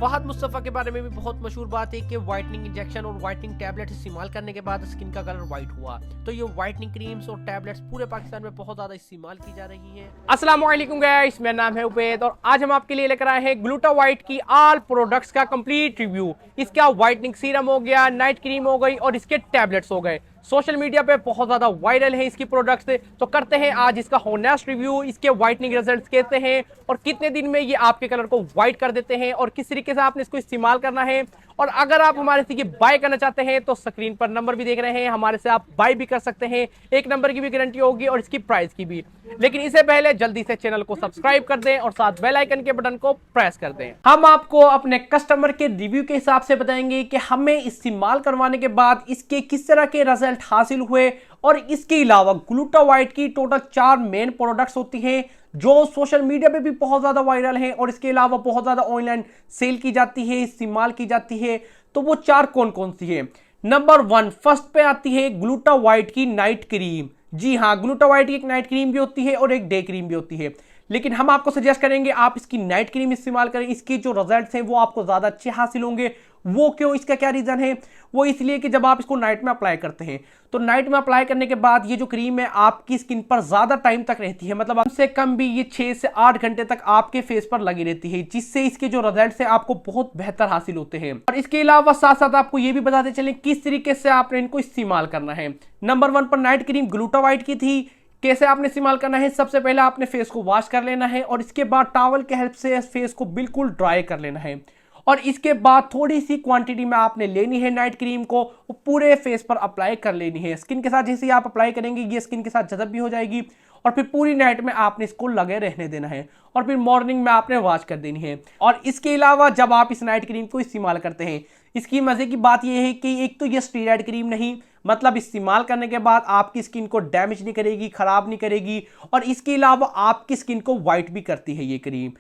फहद मुस्तफ़ा के बारे में भी बहुत मशहूर बात है कि व्हाइटनिंग इंजेक्शन और व्हाइटनिंग टैबलेट इस्तेमाल करने के बाद स्किन का कलर व्हाइट हुआ। तो ये व्हाइटनिंग क्रीम्स और टैबलेट्स पूरे पाकिस्तान में बहुत ज्यादा इस्तेमाल की जा रही हैं। अस्सलाम वालेकुम गाइस, मेरा नाम है उबैद और आज हम आपके लिए लेकर आए हैं ग्लूटा व्हाइट की ऑल प्रोडक्ट्स का कंप्लीट रिव्यू। इसका व्हाइटनिंग सीरम हो गया, नाइट क्रीम हो गई और इसके टैबलेट्स हो गए। सोशल मीडिया पे बहुत ज्यादा वायरल है इसकी प्रोडक्ट्स, तो करते हैं आज इसका होनेस्ट रिव्यू। इसके व्हाइटनिंग रिजल्ट्स कैसे हैं और कितने दिन में ये आपके कलर को व्हाइट कर देते हैं और किस तरीके से आपने इसको इस्तेमाल करना है। और अगर आप हमारे से ये बाय करना चाहते हैं तो स्क्रीन पर नंबर भी देख रहे हैं, हमारे से आप बाय भी कर सकते हैं। एक नंबर की भी गारंटी होगी और इसकी प्राइस की भी। लेकिन इससे पहले जल्दी से चैनल को सब्सक्राइब कर दें और साथ बेल आइकन के बटन को प्रेस कर दें। हम आपको अपने कस्टमर के रिव्यू के हिसाब से बताएंगे कि हमें इस्तेमाल करवाने के बाद इसके किस तरह के रिजल्ट हासिल हुए। और इसके अलावा ग्लूटा व्हाइट की टोटल 4 मेन प्रोडक्ट्स होती हैं जो सोशल मीडिया पे भी बहुत ज्यादा वायरल है और इसके अलावा बहुत ज्यादा ऑनलाइन सेल की जाती है, इस्तेमाल की जाती है। तो वो 4 कौन कौन सी है? नंबर 1 फर्स्ट पे आती है ग्लूटा व्हाइट की नाइट क्रीम। जी हाँ, ग्लूटा व्हाइट की एक नाइट क्रीम भी होती है और एक डे क्रीम भी होती है, लेकिन हम आपको सजेस्ट करेंगे आप इसकी नाइट क्रीम इस्तेमाल करें। इसके जो रिजल्ट्स हैं वो आपको ज्यादा अच्छे हासिल होंगे। वो क्यों, इसका क्या रीजन है? वो इसलिए कि जब आप इसको नाइट में अप्लाई करते हैं तो नाइट में अप्लाई करने के बाद ये जो क्रीम है आपकी स्किन पर ज्यादा टाइम तक रहती है, मतलब कम से कम भी ये 6 से 8 घंटे तक आपके फेस पर लगी रहती है, जिससे इसके जो रिजल्ट्स हैं आपको बहुत बेहतर हासिल होते हैं। और इसके अलावा साथ साथ आपको ये भी बताते चलें किस तरीके से आपने इनको इस्तेमाल करना है। नंबर 1 पर नाइट क्रीम ग्लूटा व्हाइट की थी। कैसे आपने इस्तेमाल करना है? सबसे पहले आपने फेस को वॉश कर लेना है और इसके बाद टॉवल के हेल्प से फेस को बिल्कुल ड्राई कर लेना है। और इसके बाद थोड़ी सी क्वांटिटी में आपने लेनी है नाइट क्रीम को, वो पूरे फेस पर अप्लाई कर लेनी है। स्किन के साथ जैसे ही आप अप्लाई करेंगे ये स्किन के साथ जज़ब भी हो जाएगी और फिर पूरी नाइट में आपने इसको लगे रहने देना है और फिर मॉर्निंग में आपने वॉश कर देनी है। और इसके अलावा जब आप इस नाइट क्रीम को इस्तेमाल करते हैं, इसकी मजे की बात यह है कि एक तो ये स्टेरॉइड क्रीम नहीं, मतलब इस्तेमाल करने के बाद आपकी स्किन को डैमेज नहीं करेगी, खराब नहीं करेगी और इसके अलावा आपकी स्किन को व्हाइट भी करती है ये क्रीम।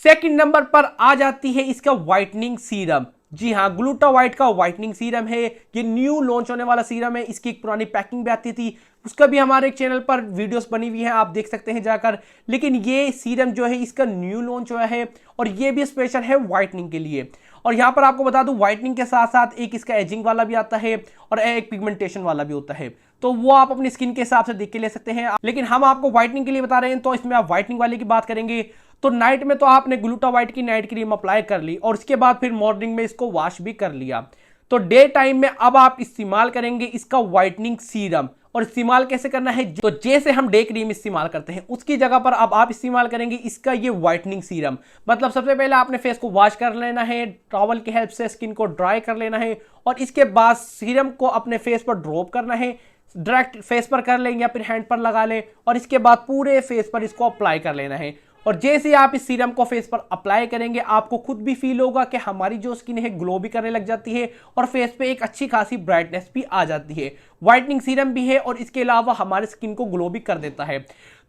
सेकंड नंबर पर आ जाती है इसका व्हाइटनिंग सीरम। जी हाँ, ग्लूटा व्हाइट का व्हाइटनिंग सीरम है। ये न्यू लॉन्च होने वाला सीरम है। इसकी एक पुरानी पैकिंग भी आती थी, उसका भी हमारे चैनल पर वीडियोस बनी हुई हैं, आप देख सकते हैं जाकर। लेकिन ये सीरम जो है इसका न्यू लॉन्च हुआ है और ये भी स्पेशल है व्हाइटनिंग के लिए। और यहाँ पर आपको बता दूं व्हाइटनिंग के साथ साथ एक इसका एजिंग वाला भी आता है और एक पिगमेंटेशन वाला भी होता है, तो वो आप अपनी स्किन के हिसाब से देख के ले सकते हैं। लेकिन हम आपको व्हाइटनिंग के लिए बता रहे हैं तो इसमें आप व्हाइटनिंग वाले की बात करेंगे तो नाइट में तो आपने ग्लूटा व्हाइट की नाइट क्रीम अप्लाई कर ली और उसके बाद फिर मॉर्निंग में इसको वॉश भी कर लिया। तो डे टाइम में अब आप इस्तेमाल करेंगे इसका व्हाइटनिंग सीरम। और इस्तेमाल कैसे करना है? तो जैसे हम डे क्रीम इस्तेमाल करते हैं उसकी जगह पर अब आप इस्तेमाल करेंगे इसका ये व्हाइटनिंग सीरम। मतलब सबसे पहले आपने फेस को वॉश कर लेना है, टॉवल की हेल्प से स्किन को ड्राई कर लेना है और इसके बाद सीरम को अपने फेस पर ड्रॉप करना है। डायरेक्ट फेस पर कर लेंगे या फिर हैंड पर लगा लें और इसके बाद पूरे फेस पर इसको अप्लाई कर लेना है। और जैसे ही आप इस सीरम को फेस पर अप्लाई करेंगे आपको खुद भी फील होगा कि हमारी जो स्किन है ग्लो भी करने लग जाती है और फेस पे एक अच्छी खासी ब्राइटनेस भी आ जाती है। व्हाइटनिंग सीरम भी है और इसके अलावा हमारे स्किन को ग्लो भी कर देता है।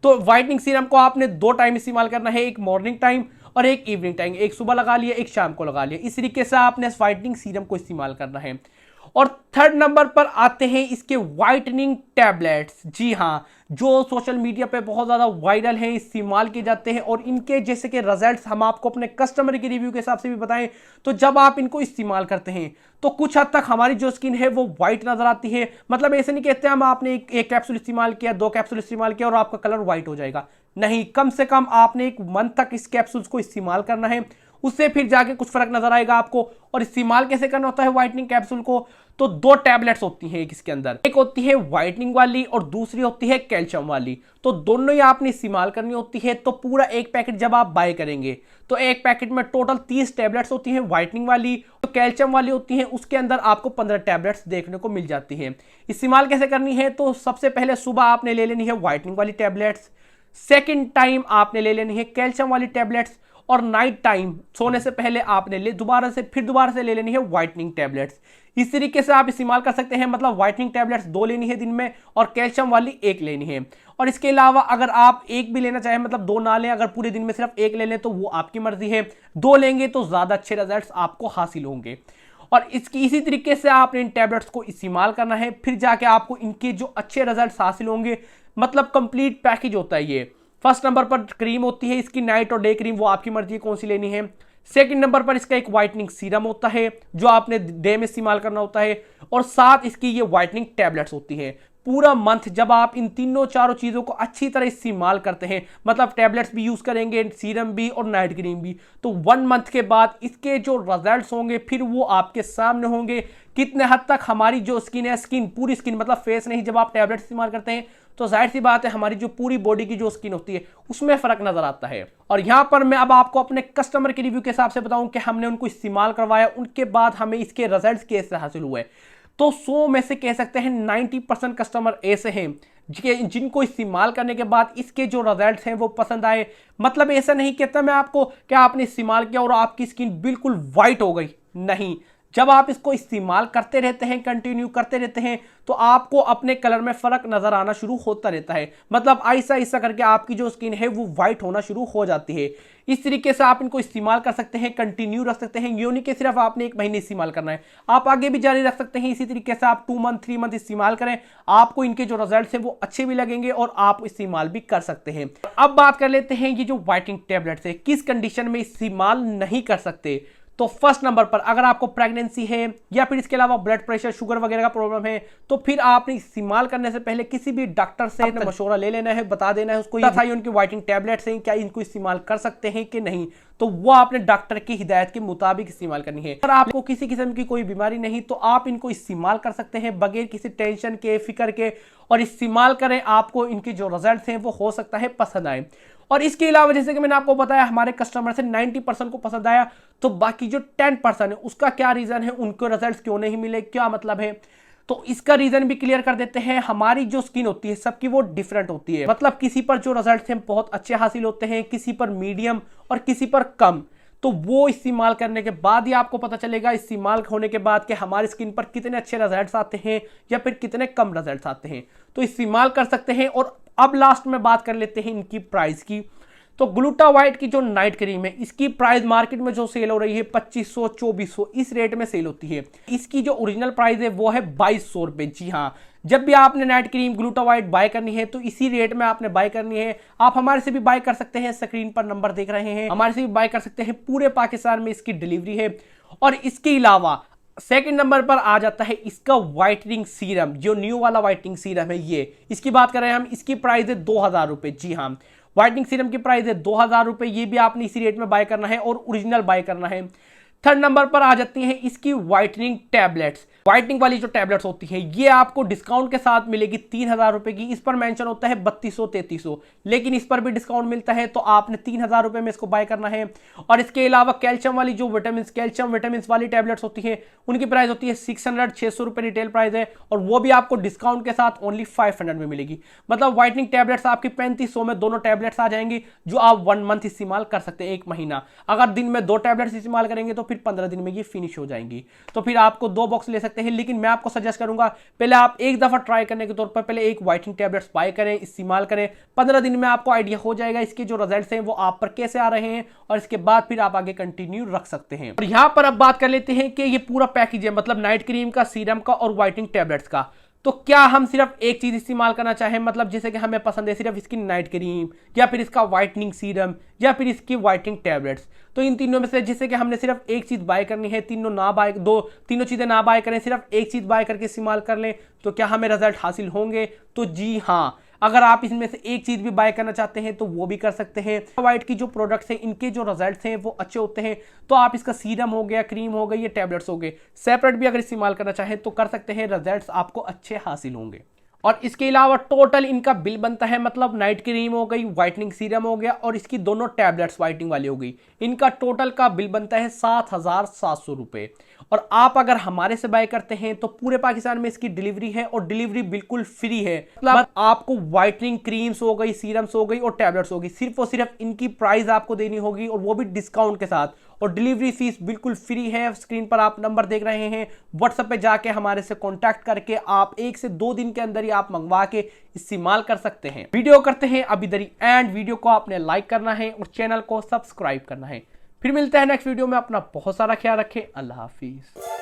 तो व्हाइटनिंग सीरम को आपने 2 टाइम इस्तेमाल करना है, एक मॉर्निंग टाइम और एक इवनिंग टाइम। एक सुबह लगा लिया, एक शाम को लगा लिया। इस तरीके से आपने व्हाइटनिंग सीरम को इस्तेमाल करना है। और थर्ड नंबर पर आते हैं इसके व्हाइटनिंग टैबलेट्स। जी हाँ, जो सोशल मीडिया पे बहुत ज़्यादा वायरल हैं, इस्तेमाल किए जाते हैं और इनके जैसे कि रिजल्ट्स हम आपको अपने कस्टमर के रिव्यू के हिसाब से भी बताएं तो जब आप इनको इस्तेमाल करते हैं तो कुछ हद तक हमारी जो स्किन है वो वाइट नजर आती है। मतलब ऐसे नहीं कहते हम आपने एक कैप्सूल इस्तेमाल किया, 2 कैप्सूल इस्तेमाल किया और आपका कलर व्हाइट हो जाएगा। नहीं, कम से कम आपने 1 मंथ तक इस कैप्सूल्स को इस्तेमाल करना है, उससे फिर जाके कुछ फर्क नजर आएगा आपको। और इस्तेमाल कैसे करना होता है व्हाइटनिंग कैप्सूल को? तो 2 टैबलेट्स होती हैं एक इसके अंदर, एक होती है व्हाइटनिंग वाली और दूसरी होती है कैल्शियम वाली। तो दोनों ही आपने इस्तेमाल करनी होती है। तो पूरा एक पैकेट जब आप बाय करेंगे तो एक पैकेट में टोटल 30 टैबलेट्स होती हैं व्हाइटनिंग वाली। तो कैल्शियम वाली होती है उसके अंदर आपको 15 टैबलेट्स देखने को मिल जाती हैं। इस्तेमाल कैसे करनी है? तो सबसे पहले सुबह आपने ले लेनी है व्हाइटनिंग वाली टैबलेट्स, सेकेंड टाइम आपने ले लेनी है कैल्शियम वाली टैबलेट्स और नाइट टाइम सोने से पहले आपने दोबारा से ले लेनी है व्हाइटनिंग टैबलेट्स। इस तरीके से आप इस्तेमाल कर सकते हैं। मतलब व्हाइटनिंग टैबलेट्स 2 लेनी है दिन में और कैल्शियम वाली 1 लेनी है। और इसके अलावा अगर आप 1 भी लेना चाहें, मतलब 2 ना लें, अगर पूरे दिन में सिर्फ 1 ले लें तो वो आपकी मर्जी है। 2 लेंगे तो ज्यादा अच्छे रिजल्ट्स आपको हासिल होंगे। और इसी तरीके से आपने इन टैबलेट्स को इस्तेमाल करना है, फिर जाके आपको इनके जो अच्छे रिजल्ट्स हासिल होंगे। मतलब कंप्लीट पैकेज होता है ये। फर्स्ट नंबर पर क्रीम होती है इसकी नाइट और डे क्रीम, वो आपकी मर्जी कौन सी लेनी है। सेकंड नंबर पर इसका एक व्हाइटनिंग सीरम होता है जो आपने डे में इस्तेमाल करना होता है, और साथ इसकी ये व्हाइटनिंग टैबलेट्स होती है। पूरा मंथ जब आप इन तीनों चारों चीज़ों को अच्छी तरह इस्तेमाल करते हैं, मतलब टैबलेट्स भी यूज़ करेंगे, सीरम भी और नाइट क्रीम भी, तो 1 मंथ के बाद इसके जो रिजल्ट्स होंगे फिर वो आपके सामने होंगे। कितने हद तक हमारी जो स्किन है, स्किन पूरी स्किन मतलब फेस नहीं, जब आप टैबलेट्स इस्तेमाल करते हैं तो जाहिर सी बात है हमारी जो पूरी बॉडी की जो स्किन होती है उसमें फ़र्क नज़र आता है। और यहाँ पर मैं अब आपको अपने कस्टमर के रिव्यू के हिसाब से बताऊँ कि हमने उनको इस्तेमाल करवाया, उनके बाद हमें इसके रिजल्ट्स कैसे हासिल हुए। तो 100 में से कह सकते हैं 90% कस्टमर ऐसे हैं जिनको इस्तेमाल करने के बाद इसके जो रिजल्ट्स हैं वो पसंद आए। मतलब ऐसा नहीं कहता मैं आपको कि आपने इस्तेमाल किया और आपकी स्किन बिल्कुल वाइट हो गई, नहीं। जब आप इसको इस्तेमाल करते रहते हैं, कंटिन्यू करते रहते हैं, तो आपको अपने कलर में फ़र्क नज़र आना शुरू होता रहता है। मतलब ऐसा ऐसा करके आपकी जो स्किन है वो वाइट होना शुरू हो जाती है। इस तरीके से आप इनको इस्तेमाल कर सकते हैं, कंटिन्यू रख सकते हैं। ये नहीं कि सिर्फ आपने 1 महीने इस्तेमाल करना है, आप आगे भी जारी रख सकते हैं। इसी तरीके से आप 2 मंथ 3 मंथ इस्तेमाल करें, आपको इनके जो रिजल्ट हैं वो अच्छे भी लगेंगे और आप इस्तेमाल भी कर सकते हैं। अब बात कर लेते हैं ये जो व्हाइटनिंग टैबलेट्स है किस कंडीशन में इस्तेमाल नहीं कर सकते। तो फर्स्ट नंबर पर अगर आपको प्रेगनेंसी है या फिर इसके अलावा ब्लड प्रेशर, शुगर वगैरह का प्रॉब्लम है, तो फिर आपने इस्तेमाल करने से पहले किसी भी डॉक्टर से मशवरा ले लेना है, बता देना है उसको ये उनकी व्हाइटनिंग टैबलेट्स हैं, क्या इनको इस्तेमाल कर सकते हैं कि नहीं। तो वो आपने डॉक्टर की हिदायत के मुताबिक इस्तेमाल करनी है। अगर आपको किसी किस्म की कोई बीमारी नहीं तो आप इनको इस्तेमाल कर सकते हैं बगैर किसी टेंशन के, फिक्र के, और इस्तेमाल करें। आपको इनके जो रिजल्ट हैं वो हो सकता है पसंद आए। और इसके अलावा जैसे कि मैंने आपको बताया हमारे कस्टमर से 90% को पसंद आया, तो बाकी जो 10% है उसका क्या रीज़न है, उनको रिजल्ट्स क्यों नहीं मिले, क्या मतलब है, तो इसका रीज़न भी क्लियर कर देते हैं। हमारी जो स्किन होती है सबकी वो डिफरेंट होती है। मतलब किसी पर जो रिजल्ट्स हैं बहुत अच्छे हासिल होते हैं, किसी पर मीडियम और किसी पर कम। तो वो इस्तेमाल करने के बाद ही आपको पता चलेगा, इस्तेमाल होने के बाद, कि हमारी स्किन पर कितने अच्छे रिजल्ट्स आते हैं या फिर कितने कम रिजल्ट्स आते हैं। तो इस्तेमाल कर सकते हैं। और अब लास्ट में बात कर लेते हैं इनकी प्राइस की। तो ग्लूटावाइट की जो नाइट क्रीम है इसकी प्राइस मार्केट में जो सेल हो रही है 2500 2400 इस रेट में सेल होती है। इसकी जो ओरिजिनल प्राइस है वो है 2200 रुपये। जी हाँ, जब भी आपने नाइट क्रीम ग्लूटावाइट बाय करनी है तो इसी रेट में आपने बाय करनी है। आप हमारे से भी बाय कर सकते हैं, स्क्रीन पर नंबर देख रहे हैं, हमारे से भी बाय कर सकते हैं। पूरे पाकिस्तान में इसकी डिलीवरी है। और इसके अलावा सेकंड नंबर पर आ जाता है इसका व्हाइटनिंग सीरम, जो न्यू वाला व्हाइटनिंग सीरम है ये, इसकी बात कर रहे हैं हम। इसकी प्राइस है 2000 रुपये। जी हाँ, व्हाइटनिंग सीरम की प्राइस है 2000 रुपये। ये भी आपने इसी रेट में बाय करना है और ओरिजिनल बाय करना है। थर्ड नंबर पर आ जाती हैं इसकी व्हाइटनिंग टैबलेट्स। व्हाइटनिंग वाली जो टैबलेट्स होती हैं ये आपको डिस्काउंट के साथ मिलेगी 3000 रुपये की। इस पर मेंशन होता है 3200 3300, लेकिन इस पर भी डिस्काउंट मिलता है, तो आपने 3000 रुपये में इसको बाय करना है। और इसके अलावा कैल्शियम वाली जो कैल्शियम विटामिन वाली टैबलेट्स होती हैं उनकी प्राइस होती है 600 रुपये रिटेल प्राइस है, और वो भी आपको डिस्काउंट के साथ ओनली 500 में मिलेगी। मतलब व्हाइटनिंग टैबलेट्स आपकी 3500 में दोनों टैबलेट्स आ जाएंगी, जो आप 1 मंथ इस्तेमाल कर सकते हैं, 1 महीना। अगर दिन में 2 टैबलेट्स इस्तेमाल करेंगे तो फिर 15 दिन में ये फिनिश हो जाएंगी। तो फिर आपको 2 बॉक्स ले सकते हैं, लेकिन मैं आपको सजेस्ट करूंगा पहले आप एक दफा ट्राई करने के तौर पर पहले एक व्हाइटनिंग टैबलेट्स बाय करें, इस्तेमाल करें। 15 दिन में आपको आइडिया हो जाएगा इसके जो रिजल्ट्स हैं वो आप पर कैसे आ रहे हैं, और इसके बाद फिर आप आगे कंटिन्यू रख सकते हैं। और यहां पर अब बात कर लेते हैं कि ये पूरा पैकेज है, मतलब नाइट क्रीम का, सीरम का और व्हाइटनिंग टैबलेट्स का। तो क्या हम सिर्फ एक चीज इस्तेमाल करना चाहें, मतलब जैसे कि हमें पसंद है सिर्फ इसकी नाइट क्रीम या फिर इसका व्हाइटनिंग सीरम या फिर इसकी व्हाइटनिंग टैबलेट्स, तो इन तीनों में से जैसे कि हमने सिर्फ एक चीज बाय करनी है, तीनों चीजें ना बाय करें, सिर्फ एक चीज बाय करके इस्तेमाल कर लें, तो क्या हमें रिजल्ट हासिल होंगे? तो जी हाँ, अगर आप इसमें से एक चीज भी बाय करना चाहते हैं तो वो भी कर सकते हैं। व्हाइट की जो प्रोडक्ट्स हैं इनके जो रिजल्ट्स हैं वो अच्छे होते हैं, तो आप इसका सीरम हो गया, क्रीम हो गई, ये टैबलेट्स हो गए, सेपरेट भी अगर इस्तेमाल करना चाहें तो कर सकते हैं, रिजल्ट्स आपको अच्छे हासिल होंगे। और इसके अलावा टोटल इनका बिल बनता है, मतलब नाइट क्रीम हो गई, व्हाइटनिंग सीरम हो गया और इसकी दोनों टैबलेट्स व्हाइटनिंग वाली हो गई, इनका टोटल का बिल बनता है 7700 रुपये। और आप अगर हमारे से बाय करते हैं तो पूरे पाकिस्तान में इसकी डिलीवरी है, और डिलीवरी बिल्कुल फ्री है। मतलब आपको व्हाइटनिंग क्रीम्स हो गई, सीरम्स हो गई और टैबलेट्स हो गई, सिर्फ और सिर्फ इनकी प्राइस आपको देनी होगी, और वो भी डिस्काउंट के साथ। और डिलीवरी फीस बिल्कुल फ्री है। स्क्रीन पर आप नंबर देख रहे हैं, व्हाट्सएप पे जाके हमारे से कांटेक्ट करके आप 1 से 2 दिन के अंदर ही आप मंगवा के इस्तेमाल कर सकते हैं। वीडियो करते हैं अभी दरी एंड, वीडियो को आपने लाइक करना है और चैनल को सब्सक्राइब करना है। फिर मिलते हैं नेक्स्ट वीडियो में। अपना बहुत सारा ख्याल रखें। अल्लाह हाफिज।